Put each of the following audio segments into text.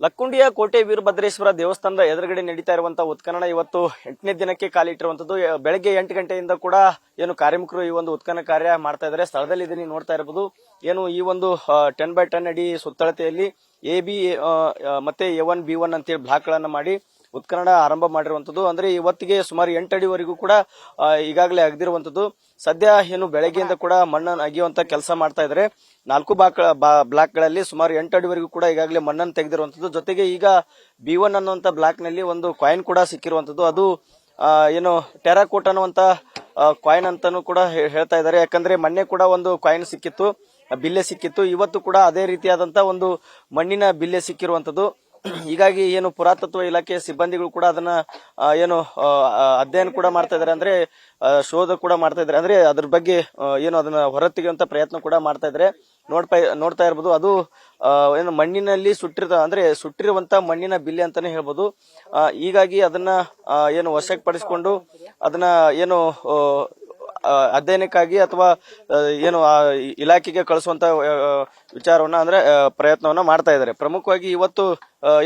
ಲಕ್ಕುಂಡಿಯ ಕೋಟೆ ವೀರಭದ್ರೇಶ್ವರ ದೇವಸ್ಥಾನದ ಎದುರುಗಡೆ ನಡೀತಾ ಇರುವಂತಹ ಉತ್ಖನನ ಇವತ್ತು 8ನೇ ದಿನಕ್ಕೆ ಕಾಲಿಟ್ಟಿರುವಂತದ್ದು. ಬೆಳಗ್ಗೆ 8 ಗಂಟೆಯಿಂದ ಕೂಡ ಏನು ಕಾರ್ಮಿಕರು ಈ ಒಂದು ಉತ್ಖನನ ಕಾರ್ಯ ಮಾಡ್ತಾ ಇದ್ದಾರೆ. ಸ್ಥಳದಲ್ಲಿ ಇದನ್ನು ನೋಡ್ತಾ ಇರಬಹುದು. ಏನು ಈ ಒಂದು 10x10 ಅಡಿ ಸುತ್ತಳತೆಯಲ್ಲಿ AB ಮತ್ತೆ A1B1 ಅಂತೇಳಿ ಬ್ಲಾಕ್ ಗಳನ್ನ ಮಾಡಿ ಉತ್ಖನನ ಆರಂಭ ಮಾಡಿರುವಂತದ್ದು. ಅಂದ್ರೆ ಇವತ್ತಿಗೆ ಸುಮಾರು 8 ಅಡಿವರೆಗೂ ಕೂಡ ಈಗಾಗಲೇ ಅಗದಿರುವಂತದ್ದು. ಸದ್ಯ ಏನು ಬೆಳಗ್ಗೆಯಿಂದ ಕೂಡ ಮಣ್ಣನ್ನು ಅಗಿಯುವಂತ ಕೆಲಸ ಮಾಡ್ತಾ ಇದ್ದಾರೆ. 4 ಬ್ಲಾಕ್ ಗಳಲ್ಲಿ ಸುಮಾರು 8 ಅಡಿವರೆಗೂ ಕೂಡ ಈಗಾಗಲೇ ಮಣ್ಣನ್ನು ತೆಗೆದಿರುವಂತದ್ದು. ಜೊತೆಗೆ ಈಗ B1 ಅನ್ನುವಂತ ಬ್ಲಾಕ್ ನಲ್ಲಿ ಒಂದು ಕಾಯಿನ್ ಕೂಡ ಸಿಕ್ಕಿರುವಂತದ್ದು. ಅದು ಏನು ಟೆರಾಕೋಟ್ ಅನ್ನುವಂತ ಕಾಯಿನ್ ಅಂತಾನು ಕೂಡ ಹೇಳ್ತಾ ಇದ್ದಾರೆ. ಯಾಕಂದ್ರೆ ಮೊನ್ನೆ ಕೂಡ ಒಂದು ಕಾಯಿನ್ ಸಿಕ್ಕಿತ್ತು, ಬಿಲ್ಲೆ ಸಿಕ್ಕಿತ್ತು. ಇವತ್ತು ಕೂಡ ಅದೇ ರೀತಿಯಾದಂತ ಒಂದು ಮಣ್ಣಿನ ಬಿಲ್ಲೆ ಸಿಕ್ಕಿರುವಂತದ್ದು. ಹೀಗಾಗಿ ಏನು ಪುರಾತತ್ವ ಇಲಾಖೆ ಸಿಬ್ಬಂದಿಗಳು ಕೂಡ ಅದನ್ನ ಏನು ಅಧ್ಯಯನ ಕೂಡ ಮಾಡ್ತಾ ಇದಾರೆ. ಅಂದ್ರೆ ಶೋಧ ಕೂಡ ಮಾಡ್ತಾ ಇದಾರೆ. ಅಂದ್ರೆ ಅದ್ರ ಬಗ್ಗೆ ಏನು ಅದನ್ನ ಹೊರತೆಗೆಯುವಂತ ಪ್ರಯತ್ನ ಕೂಡ ಮಾಡ್ತಾ ಇದಾರೆ. ನೋಡ್ತಾ ಇರಬಹುದು. ಅದು ಏನು ಮಣ್ಣಿನಲ್ಲಿ ಸುಟ್ಟಿರುವಂತ ಮಣ್ಣಿನ ಬಿಲ್ಲೆ ಅಂತಾನೆ ಹೇಳ್ಬೋದು. ಹೀಗಾಗಿ ಅದನ್ನ ಏನು ವಶಪಡಿಸಿಕೊಂಡು ಅದನ್ನ ಏನು ಅಧ್ಯಯನಕ್ಕಾಗಿ ಅಥವಾ ಏನು ಇಲಾಖೆಗೆ ಕಳಿಸುವಂತ ವಿಚಾರವನ್ನ ಅಂದ್ರೆ ಪ್ರಯತ್ನವನ್ನ ಮಾಡ್ತಾ ಇದ್ದಾರೆ. ಪ್ರಮುಖವಾಗಿ ಇವತ್ತು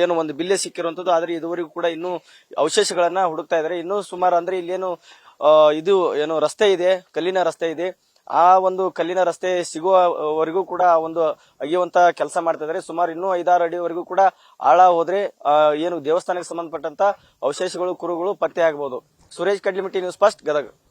ಏನು ಒಂದು ಬಿಲ್ಲೆ ಸಿಕ್ಕಿರುವಂತದ್ದು. ಆದ್ರೆ ಇದುವರೆಗೂ ಕೂಡ ಇನ್ನೂ ಅವಶೇಷಗಳನ್ನ ಹುಡುಕ್ತಾ ಇದ್ದಾರೆ. ಇನ್ನೂ ಸುಮಾರು ಅಂದ್ರೆ ಇಲ್ಲೇನು ಇದು ಏನು ರಸ್ತೆ ಇದೆ, ಕಲ್ಲಿನ ರಸ್ತೆ ಇದೆ. ಆ ಒಂದು ಕಲ್ಲಿನ ರಸ್ತೆ ಸಿಗುವವರೆಗೂ ಕೂಡ ಒಂದು ಅಗಿಯುವಂತ ಕೆಲಸ ಮಾಡ್ತಾ ಇದ್ದಾರೆ. ಸುಮಾರು ಇನ್ನೂ 5-6 ಅಡಿವರೆಗೂ ಕೂಡ ಆಳ ಹೋದ್ರೆ ಏನು ದೇವಸ್ಥಾನಕ್ಕೆ ಸಂಬಂಧಪಟ್ಟಂತ ಅವಶೇಷಗಳು, ಕುರುಗಳು ಪತ್ತೆ ಆಗಬಹುದು. Suresh Kadlimatti, news first, Gadag.